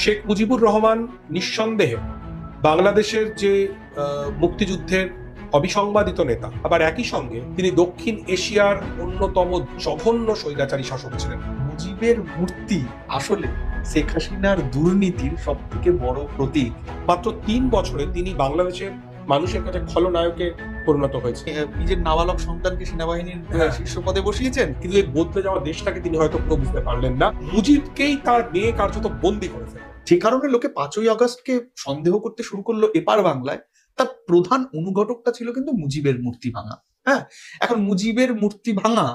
শেখ মুজিবুর রহমান নিঃসন্দেহে বাংলাদেশের যে মুক্তিযুদ্ধের অবিসংবাদিত নেতা, আবার একই সঙ্গে তিনি দক্ষিণ এশিয়ার অন্যতম জঘন্য স্বৈরাচারী শাসক ছিলেন। মুজিবের মূর্তি আসলে শেখ হাসিনার দুর্নীতির সব থেকে বড় প্রতীক। মাত্র ৩ বছরে তিনি বাংলাদেশের মানুষের কাছে খলনায়কে পরিণত হয়েছে। নিজের নাবালক সন্তানকে সেনাবাহিনীর শীর্ষ পদে বসিয়েছেন, কিন্তু এই বদলে যাওয়া দেশটাকে তিনি হয়তো পুরো বুঝতে পারলেন না। মুজিবকেই তার মেয়ে কার্যত বন্দী করেছে। যে কারণে লোকে ৫ই আগস্টকে সন্দেহ করতে শুরু করলো এপার বাংলায়। তার প্রধান অনুঘটকটা ছিল কিন্তু মুজিবের মূর্তি ভাঙা। হ্যাঁ, এখন মুজিবের মূর্তি ভাঙা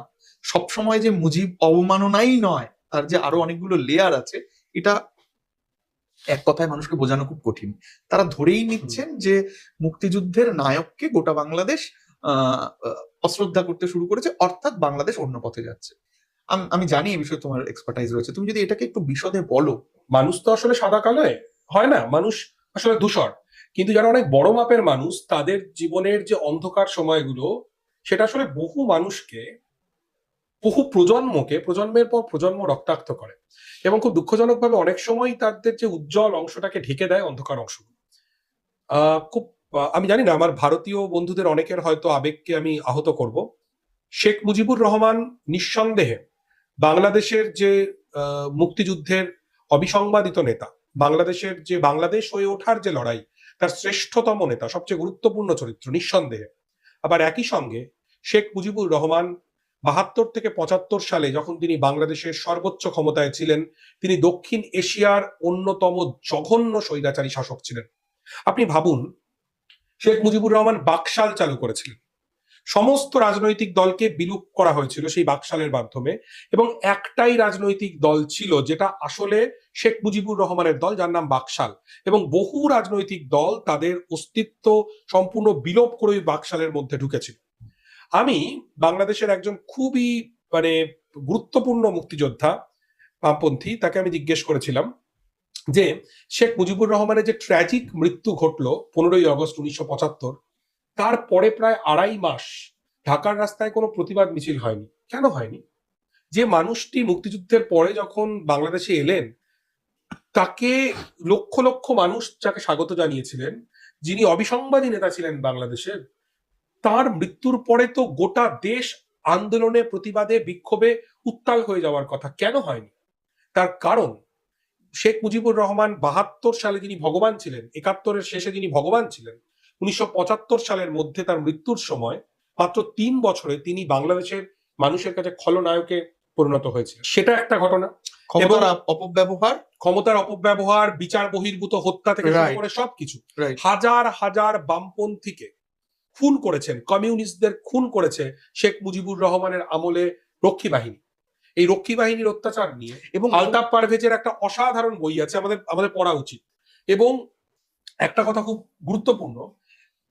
সবসময় যে মুজিব অবমাননাই নয়, তার যে আরো অনেকগুলো লেয়ার আছে, এটা এক কথায় মানুষকে বোঝানো খুব কঠিন। তারা ধরেই নিচ্ছেন যে মুক্তিযুদ্ধের নায়ককে গোটা বাংলাদেশ অশ্রদ্ধা করতে শুরু করেছে, অর্থাৎ বাংলাদেশ অন্য পথে যাচ্ছে। আমি জানি এই বিষয়ে তোমার এক্সপার্টাইজ রয়েছে, তুমি যদি এটাকে একটু বিশদে বলো। মানুষ তো আসলে সাদা কালো হয় না, মানুষ আসলে ধূসর। কিন্তু যারা অনেক বড় মাপের মানুষ, তাদের জীবনের যে অন্ধকার সময়গুলো, সেটা আসলে বহু মানুষকে, বহু প্রজন্মের পর প্রজন্ম রক্তাক্ত করে, এবং খুব দুঃখজনকভাবে অনেক সময় তাদের যে উজ্জ্বল অংশটাকে ঢেকে দেয় অন্ধকার অংশগুলো। খুব আমি জানি না, আমার ভারতীয় বন্ধুদের অনেকের হয়তো আবেগকে আমি আহত করব। শেখ মুজিবুর রহমান নিঃসন্দেহে বাংলাদেশের যে মুক্তিযুদ্ধের অবিসংবাদিত নেতা, বাংলাদেশের যে বাংলাদেশ হয়ে ওঠার যে লড়াই, তার শ্রেষ্ঠতম নেতা, সবচেয়ে গুরুত্বপূর্ণ চরিত্র নিঃসন্দেহে। আবার একই সঙ্গে শেখ মুজিবুর রহমান ৭২ থেকে ৭৫ সালে যখন তিনি বাংলাদেশের সর্বোচ্চ ক্ষমতায় ছিলেন, তিনি দক্ষিণ এশিয়ার অন্যতম জঘন্য স্বৈরাচারী শাসক ছিলেন। আপনি ভাবুন, শেখ মুজিবুর রহমান বাকশাল চালু করেছিলেন। সমস্ত রাজনৈতিক দলকে বিলুপ করা হয়েছিল সেই বাকশালের মাধ্যমে, এবং একটাই রাজনৈতিক দল ছিল যেটা আসলে শেখ মুজিবুর রহমানের দল, যার নাম বাকশাল। এবং বহু রাজনৈতিক দল তাদের অস্তিত্ব সম্পূর্ণ বিলোপ করে ওই বাকশালের মধ্যে ঢুকেছিল। আমি বাংলাদেশের একজন খুবই গুরুত্বপূর্ণ মুক্তিযোদ্ধা, বামপন্থী, তাকে আমি জিজ্ঞেস করেছিলাম যে শেখ মুজিবুর রহমানের যে ট্র্যাজিক মৃত্যু ঘটলো 15ই আগস্ট 1975, তারপরে প্রায় ২.৫ মাস ঢাকার রাস্তায় কোনো প্রতিবাদ মিছিল হয়নি। কেন হয়নি? যে মানুষটি মুক্তিযুদ্ধের পরে যখন বাংলাদেশে এলেন, তাকে লক্ষ লক্ষ মানুষ যাকে স্বাগত জানিয়েছিলেন, যিনি অবিসংবাদী নেতা ছিলেন বাংলাদেশের, তার মৃত্যুর পরে তো গোটা দেশ আন্দোলনে, প্রতিবাদে, বিক্ষোভে উত্তাল হয়ে যাওয়ার কথা। কেন হয়নি? তার কারণ শেখ মুজিবুর রহমান ৭২ সালে যিনি ভগবান ছিলেন, ৭১-এর শেষে যিনি ভগবান ছিলেন, 1975 সালের মধ্যে তার মৃত্যুর সময় মাত্র ৩ বছরে তিনি বাংলাদেশের মানুষের কাছে খলনায়কে পরিণত হয়েছিল। সেটা একটা ঘটনা। ক্ষমতার অপব্যবহার, বিচার বহির্ভূত হত্যা থেকে শুরু করে সবকিছু। হাজার হাজার বামপন্থীকে খুন করেছেন, কমিউনিস্টদের খুন করেছে শেখ মুজিবুর রহমানের আমলে রক্ষী বাহিনী। এই রক্ষী বাহিনীর অত্যাচার নিয়ে এবং আলতাফ পারভেজের একটা অসাধারণ বই আছে, আমাদের পড়া উচিত। এবং একটা কথা খুব গুরুত্বপূর্ণ,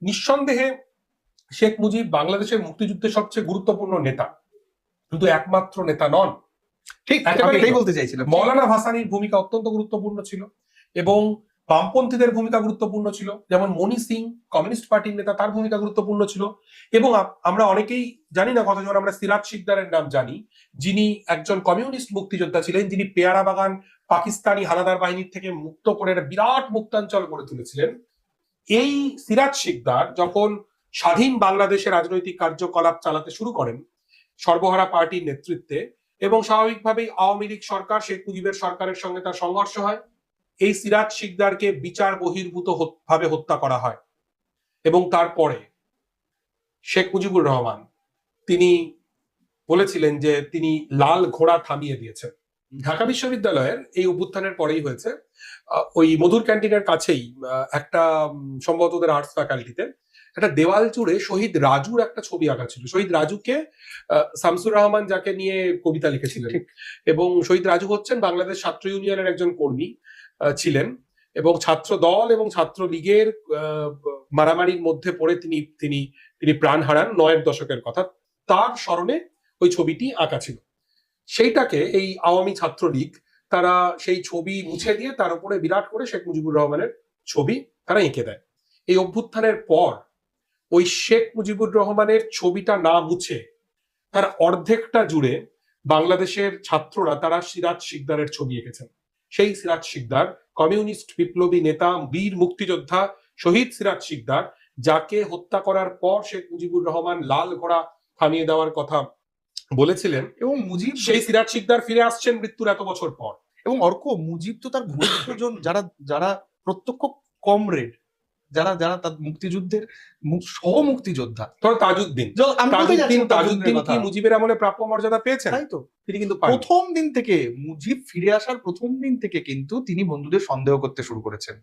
নিঃসন্দেহে শেখ মুজিব বাংলাদেশের মুক্তিযুদ্ধের সবচেয়ে গুরুত্বপূর্ণ নেতা, শুধু একমাত্র নেতা নন। ঠিক, এটাই বলতে চাইছিলাম। মৌলানা ভাসানীর ভূমিকা অত্যন্ত গুরুত্বপূর্ণ ছিল, এবং বামপন্থীদের ভূমিকা গুরুত্বপূর্ণ ছিল, যেমন মনি সিং কমিউনিস্ট পার্টির নেতা, তার ভূমিকা গুরুত্বপূর্ণ ছিল। এবং আমরা অনেকেই জানি না কতজন আমরা সিরাজ শিকদারের নাম জানি, যিনি একজন কমিউনিস্ট মুক্তিযোদ্ধা ছিলেন, যিনি পেয়ারা বাগান পাকিস্তানি হানাদার বাহিনীর থেকে মুক্ত করে বিরাট মুক্তাঞ্চল গড়ে তুলেছিলেন। এই সিরাজ শিকদার যখন স্বাধীন বাংলাদেশের রাজনৈতিক কার্যকলাপ চালাতে শুরু করেন সর্বহারা পার্টির নেতৃত্বে, এবং স্বাভাবিকভাবেই আওয়ামী লীগ সরকার, শেখ মুজিবের সরকারের সঙ্গে তার সংঘর্ষ হয়, এই সিরাজ শিকদারকে বিচার বহির্ভূত ভাবে হত্যা করা হয়। এবং তারপরে শেখ মুজিবুর রহমান তিনি বলেছিলেন যে তিনি লাল ঘোড়া থামিয়ে দিয়েছেন। ঢাকা বিশ্ববিদ্যালয়ের এই অভ্যুত্থানের পরেই হয়েছে, ওই মধুর ক্যান্টিনের কাছেই একটা, সম্ভবত ওদের আর্টস ফ্যাকাল্টিতে একটা দেওয়াল জুড়ে শহীদ রাজুর একটা ছবি আঁকা ছিল। শহীদ রাজুকে শামসুর রহমান যাকে নিয়ে কবিতা লিখেছিলেন, এবং শহীদ রাজু হচ্ছেন বাংলাদেশ ছাত্র ইউনিয়নের একজন কর্মী ছিলেন, এবং ছাত্র দল এবং ছাত্র লীগের মারামারির মধ্যে পড়ে তিনি প্রাণ হারান ৯-এর দশকের কথা। তার স্মরণে ওই ছবিটি আঁকা ছিল। সেইটাকে এই আওয়ামী ছাত্রলীগ তারা সেই ছবি মুছে দিয়ে তার উপরে বিরাট করে শেখ মুজিবুর রহমানের ছবি তারা এঁকে দেয়। এই অভ্যুত্থানের পর ওই শেখ মুজিবুর রহমানের ছবিটা না মুছে তার অর্ধেকটা জুড়ে বাংলাদেশের ছাত্ররা তারা সিরাজ শিকদারের ছবি এঁকেছেন। সেই সিরাজ শিকদার কমিউনিস্ট বিপ্লবী নেতা, বীর মুক্তিযোদ্ধা শহীদ সিরাজ শিকদার, যাকে হত্যা করার পর শেখ মুজিবুর রহমান লাল ঘোড়া থামিয়ে দেওয়ার কথা বলেছিলেন, এবং মুজিব সেই সিরাজ শিকদার ফিরে আসছেন মৃত্যুর এত বছর পর। এবং অর্ক মুজিব তো তার ঘনিষ্ঠজন যারা যারা প্রত্যক্ষ কমরেড, যারা যারা তার মুক্তিযুদ্ধের সহ মুক্তিযোদ্ধা, ধরো তাজউদ্দিন, আমি বলতে যাচ্ছি তাজউদ্দিন কি মুজিবের আমলে প্রাপ্য মর্যাদা পেয়েছেন? তাই তো তিনি কিন্তু পাননি। প্রথম দিন থেকে, মুজিব ফিরে আসার প্রথম দিন থেকে কিন্তু তিনি বন্ধুদের সন্দেহ করতে শুরু করেছেন,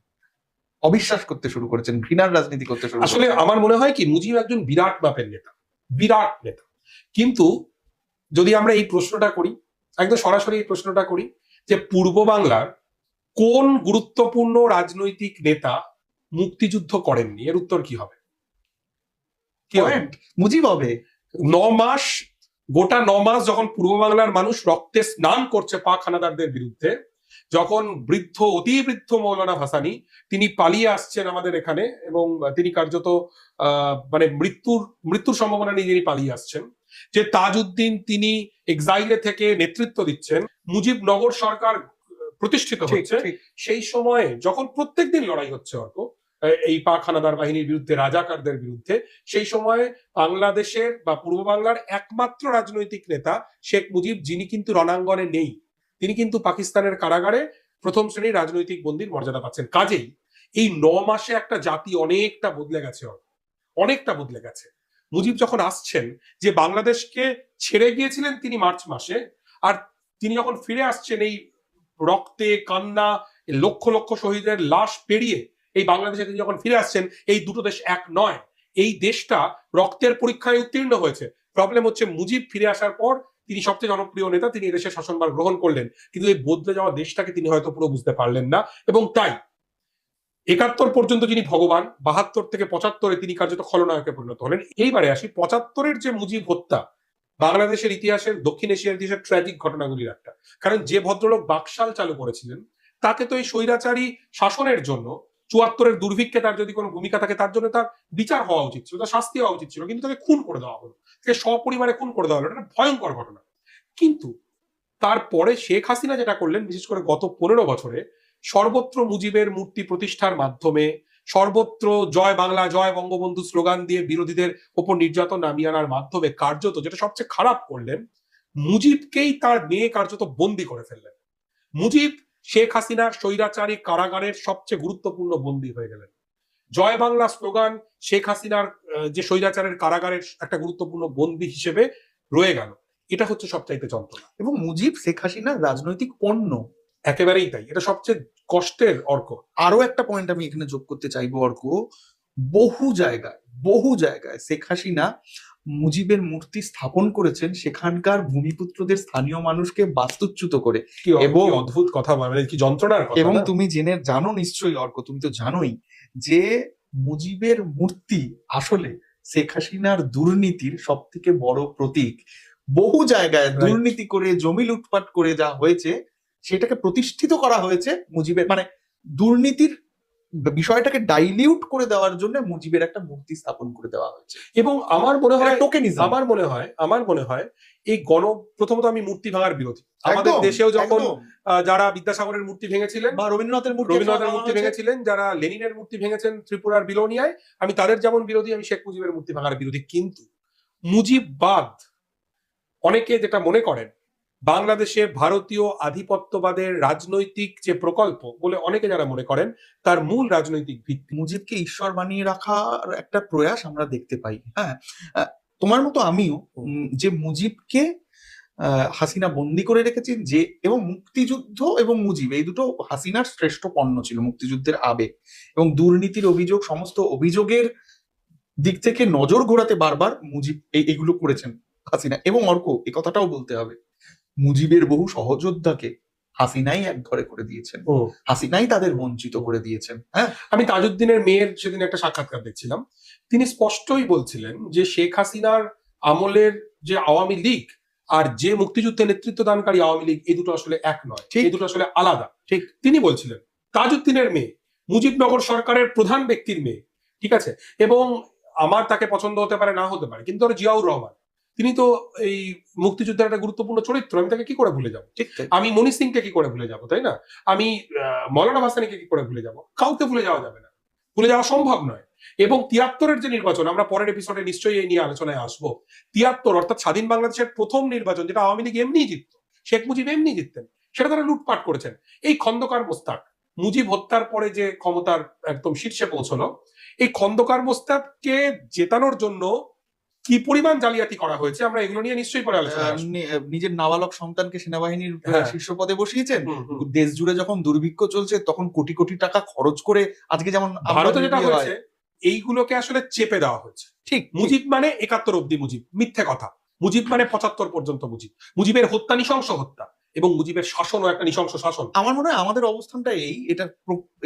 অবিশ্বাস করতে শুরু করেছেন, ঘৃণার রাজনীতি করতে শুরু আসলে করেছেন। আমার মনে হয় কি, মুজিব একজন বিরাট মাপের নেতা, বিরাট নেতা। কিন্তু যদি আমরা এই প্রশ্নটা করি, একদম সরাসরি এই প্রশ্নটা করি, যে পূর্ব বাংলার কোন গুরুত্বপূর্ণ রাজনৈতিক নেতা মুক্তিযুদ্ধ করেননি, এর উত্তর কি হবে? কি হবে? Point, মুজিব হবে। 9 মাস, গোটা 9 মাস যখন পূর্ব বাংলার মানুষ রক্তে স্নান করছে পাক হানাদারদের বিরুদ্ধে, যখন বৃদ্ধ, অতি বৃদ্ধ মৌলানা ভাসানী তিনি পালিয়ে আসছেন আমাদের এখানে, এবং তিনি কার্যত মানে মৃত্যুর সম্ভাবনা নিয়ে তিনি পালিয়ে আসছেন, যে তাজউদ্দিন তিনি এক্সাইলে থেকে নেতৃত্ব দিচ্ছেন, মুজিবনগর সরকার প্রতিষ্ঠিত হচ্ছে, সেই সময়ে যখন প্রত্যেকদিন লড়াই হচ্ছে অর্ক এই পাক হানাদার বাহিনীর বিরুদ্ধে, রাজাকারদের বিরুদ্ধে, সেই সময়ে বাংলাদেশের বা পূর্ব বাংলার একমাত্র রাজনৈতিক নেতা শেখ মুজিব, যিনি কিন্তু রণাঙ্গনে নেই, তিনি কিন্তু পাকিস্তানের কারাগারে প্রথম শ্রেণীর রাজনৈতিক বন্দীর মর্যাদা পাচ্ছেন। কাজেই এই 9 মাসে একটা জাতি অনেকটা বদলে গেছে, অনেকটা বদলে গেছে। মুজিব যখন আসছেন, যে বাংলাদেশকে ছেড়ে গিয়েছিলেন তিনি মার্চ মাসে, আর তিনি যখন ফিরে আসছেন এই রক্তে কান্না, লক্ষ লক্ষ শহীদের লাশ পেরিয়ে এই বাংলাদেশে তিনি যখন ফিরে আসছেন, এই দুটো দেশ এক নয়, এই দেশটা রক্তের পরীক্ষায় উত্তীর্ণ হয়েছে। প্রবলেম হচ্ছে, মুজিব ফিরে আসার পর তিনি সবচেয়ে জনপ্রিয় নেতা, তিনি এদেশের শাসনভার গ্রহণ করলেন, কিন্তু এই বদলে যাওয়া দেশটাকে তিনি হয়তো পুরো বুঝতে পারলেন না, এবং তাই 71 পর্যন্ত যিনি ভগবান, 72 থেকে 75-এ তিনি কার্যত খলনায়কে পরিণত হলেন। এইবারে আসি 75-এর যে মুজিব হত্যা, বাংলাদেশের ইতিহাসের, দক্ষিণ এশিয়ার ইতিহাসের ট্র্যাজিক ঘটনাগুলির একটা। কারণ যে ভদ্রলোক বাকশাল চালু করেছিলেন, তাকে তো এই স্বৈরাচারী শাসনের জন্য, 74-এর দুর্ভিক্ষে তার যদি কোনো ভূমিকা থাকে, তার জন্য তার বিচার হওয়া উচিত ছিল, তার শাস্তি হওয়া উচিত ছিল, কিন্তু তাকে খুন করে দেওয়া হলো, তাকে সপরিবারে খুন করে দেওয়া হলো। এটা ভয়ঙ্কর ঘটনা। কিন্তু তারপরে শেখ হাসিনা যেটা করলেন, বিশেষ করে গত 15 বছরে, সর্বত্র মুজিবের মূর্তি প্রতিষ্ঠার মাধ্যমে, সর্বত্র জয় বাংলা, জয় বঙ্গবন্ধু স্লোগান দিয়ে বিরোধীদের ওপর নির্যাতন নামিয়ে আনার মাধ্যমে কার্যত, যেটা সবচেয়ে খারাপ করলেন, মুজিবকেই তার মেয়ে কার্যত বন্দি করে ফেললেন। মুজিব শেখ হাসিনার স্বৈরাচারী কারাগারের সবচেয়ে গুরুত্বপূর্ণ বন্দী হয়ে গেলেন। জয় বাংলা স্লোগান শেখ হাসিনার যে স্বৈরাচারের কারাগারের একটা গুরুত্বপূর্ণ বন্দী হিসেবে রয়ে গেল। এটা হচ্ছে সবচাইতে যন্ত্রণা। এবং মুজিব শেখ হাসিনার রাজনৈতিক পণ্য, একেবারেই তাই। এটা সবচেয়ে কষ্টের অর্ক। আরো একটা পয়েন্ট আমি এখানে যোগ করতে চাইবো অর্ক, বহু জায়গায় শেখ হাসিনা মুজিবের মূর্তি স্থাপন করেছেন, সেখানকার ভূমিপুত্রদের, স্থানীয় মানুষকে বাস্তুচ্যুত করে। এবং অদ্ভুত কথা, মানে কি যন্ত্রণার কথা। এবং তুমি জানো নিশ্চয়ই অর্ক, তুমি তো জানোই যে মুজিবের মূর্তি আসলে শেখ হাসিনার দুর্নীতির সব থেকে বড় প্রতীক। বহু জায়গায় দুর্নীতি করে, জমি লুটপাট করে যা হয়েছে, সেটাকে প্রতিষ্ঠিত করা হয়েছে মুজিবের, মানে দুর্নীতির বিষয়টাকে ডাইলিউট করে দেওয়ার জন্য মুজিবের একটা মূর্তি স্থাপন করে দেওয়া হয়েছে। এবং আমার মনে হয় টোকেনিজম, আমার মনে হয় এই প্রথমত আমি মূর্তি ভাঙার বিরোধী। আমাদের দেশেও যখন যারা বিদ্যাসাগরের মূর্তি ভেঙেছিলেন বা রবীন্দ্রনাথের মূর্তি ভেঙেছিলেন, যারা লেনিনের মূর্তি ভেঙেছেন ত্রিপুরার বিলোনিয়ায়, আমি তাদের যেমন বিরোধী, আমি শেখ মুজিবের মূর্তি ভাঙার বিরোধী। কিন্তু মুজিববাদ, অনেকে যেটা মনে করেন, বাংলাদেশে ভারতীয় আধিপত্যবাদের রাজনৈতিক যে প্রকল্প বলে অনেকে যারা মনে করেন, তার মূল রাজনৈতিক ভিত্তি মুজিবকে ঈশ্বর বানিয়ে রাখার একটা প্রয়াস আমরা দেখতে পাই। হ্যাঁ, তোমার মতো আমিও যে মুজিবকে হাসিনা বন্দি করে রেখেছেন, যে এবং মুক্তিযুদ্ধ এবং মুজিব এই দুটো হাসিনার শ্রেষ্ঠ পণ্য ছিল, মুক্তিযুদ্ধের আবেগ এবং দুর্নীতির অভিযোগ, সমস্ত অভিযোগের দিক থেকে নজর ঘোরাতে বারবার মুজিব এইগুলো করেছেন হাসিনা। এবং অর্ক, এই কথাটাও বলতে হবে, মুজিবের বহু সহযোদ্ধাকে হাসিনাই একঘরে করে দিয়েছেন, হাসিনাই তাদের বঞ্চিত করে দিয়েছেন। হ্যাঁ, আমি তাজউদ্দিনের মেয়ের সেদিন একটা সাক্ষাৎকার দেখছিলাম, তিনি স্পষ্টই বলছিলেন যে শেখ হাসিনার আমলের যে আওয়ামী লীগ আর যে মুক্তিযুদ্ধে নেতৃত্ব দানকারী আওয়ামী লীগ, এই দুটো আসলে এক নয়, এই দুটো আসলে আলাদা। ঠিক তিনি বলছিলেন তাজউদ্দিনের মেয়ে মুজিবনগর সরকারের প্রধান ব্যক্তির মেয়ে, ঠিক আছে, এবং আমার তাকে পছন্দ হতে পারে, না হতে পারে, কিন্তু জিয়াউর রহমান, তিনি তো এই মুক্তিযুদ্ধের একটা গুরুত্বপূর্ণ চরিত্র, আমি তাকে কি করে ভুলে যাবো? ঠিক তাই। আমি মনি সিংকে কি করে ভুলে যাবো, তাই না? আমি মৌলানা ভাসানীকে কি করে ভুলে যাবো? কাউকে ভুলে যাওয়া যাবে না, ভুলে যাওয়া সম্ভব নয়। এবং 73-এর যে নির্বাচন, আমরা পরের এপিসোডে নিশ্চয়ই এই নিয়ে আলোচনায় আসবো, 73 অর্থাৎ স্বাধীন বাংলাদেশের প্রথম নির্বাচন, যেটা আওয়ামী লীগ এমনিই জিতত, শেখ মুজিব এমনি জিততেন, সেটা তারা লুটপাট করেছেন। এই খন্দকার মোস্তাক মুজিব হত্যার পরে যে ক্ষমতার একদম শীর্ষে পৌঁছলো, এই খন্দকার মোস্তাককে জেতানোর জন্য কি পরিমাণ জালিয়াতি করা হয়েছে, আমরা এগুলো নিয়ে নিশ্চয়ই পরে আলোচনা আসবো। নিজের নাবালক সন্তানকে সেনাবাহিনীর হ্যাঁ। শীর্ষ পদে বসিয়েছেন। হুম, হুম। দেশ জুড়ে যখন দুর্ভিক্ষ চলছে তখন কোটি কোটি টাকা খরচ করে, আজকে যেমন আমরা ভারতে যেটা বিয়ে হয়, হয়েছে, এইগুলোকে আসলে চেপে দেওয়া হয়েছে। ঠিক মুজিব মানে 71 অব্দি মুজিব, মিথ্যে কথা। মুজিব মানে 75 পর্যন্ত মুজিব। মুজিবের হত্যা নৃশংস হত্যা, এবং মুজিবের শাসনও একটা নৃশংস শাসন। আমার মনে হয় আমাদের অবস্থানটা এটা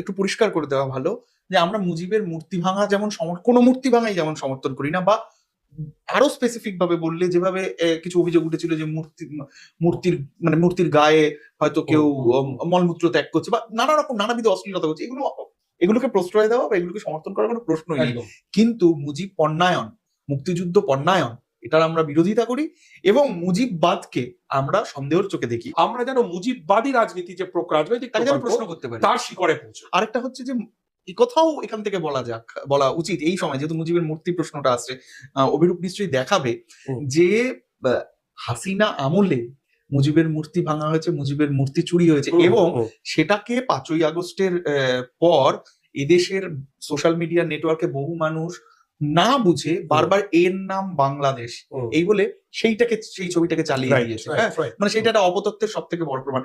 একটু পরিষ্কার করে দেওয়া ভালো, যে আমরা মুজিবের মূর্তি ভাঙা যেমন কোনো মূর্তি ভাঙাই যেমন সমর্থন করি না, বা আরো স্পেসিফিক ভাবে বললে যেভাবে কিছু অভিযোগ উঠেছিল যে মূর্তির গায়ে হয়তো কেউ মলমূত্র ত্যাগ করছে বা নানাবিধ অশ্লীলতা করছে, এগুলোকে প্রশ্রয় দেওয়া বা এগুলোকে সমর্থন করার কোনো প্রশ্নই নেই। একদম। কিন্তু মুজিব পণ্যায়ন, মুক্তিযুদ্ধ পণ্যায়ন, এটার আমরা বিরোধিতা করি এবং মুজিববাদকে আমরা সন্দেহের চোখে দেখি। আমরা যেন মুজিববাদী রাজনীতি যে রাজনৈতিক তাকে যেন প্রকল্প, প্রশ্ন করতে পারি। তার শিখরে পৌঁছে। আরেকটা হচ্ছে যে এই কথাও এখান থেকে বলা উচিত এই সময়, যেহেতু মুজিবের মূর্তি প্রশ্নটা আসছে, অভিরূপ নিশ্চয়ই দেখাবে হুম। যে হাসিনা আমলে মুজিবের মূর্তি ভাঙা হয়েছে, মুজিবের মূর্তি চুরি হয়েছে, এবং সেটাকে 5ই আগস্টের পর এদেশের সোশ্যাল মিডিয়া নেটওয়ার্কে বহু মানুষ না বুঝে বারবার এর নাম বাংলাদেশ এই বলে সেই ছবিটাকে চালিয়ে দিয়েছে। মানে সেটা একটা অপতথ্যের সব থেকে বড় প্রমাণ।